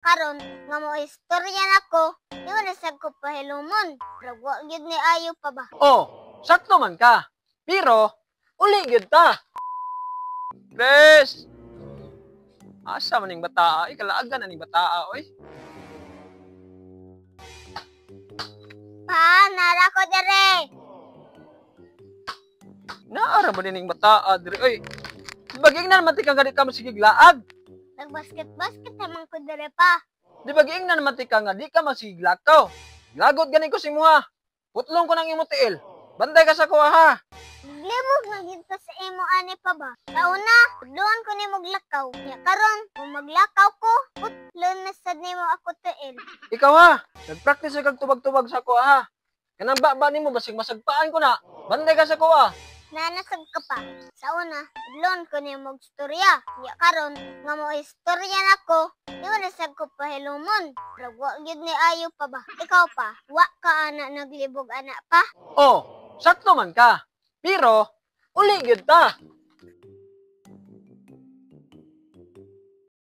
karon nga mo istorya nako, di mo nasag ko pahilumon. Pero wa gyud ni ayo pa ba? Oh, sakto man ka. Pero, uli gyud ta. Bes! Asa man ning bataa? Ikalaagan na ning bataa, oy. Pa, nara ko dere. Naara ba ning bataa diri, oy? Baging na naman tikang gani ka masigig laag. Nagbasket-basket naman ko dere pa. Di baging na naman tikang nga di ka masigig lakaw. Lagot gani ko si muha. Putlong ko ng imo tiil. Bantay ka sa kuha ha. Naglibog na gyud ka sa imo ani pa ba? Kauna, tudloan ko nimo glakaw. Nya karon, kung maglakaw ko, putlon na sad nimo ako tiil. Ikaw ha. Nagpractice kag tubag-tubag sa kuha ha. Kanang ba nimo basig masagpaan ko na. Bantay ka sa kuha. Nanasag ka pa. Sa una, tudloan ko nimo og istorya. Nya karon, nga mo istorya nako, di mo nasag ko pahilumon. Pero wa gyud ni ayo pa ba? Ikaw pa, wa ka ana naglibog ana pa? Oh, sakto man ka. Pero, uli gyud ta.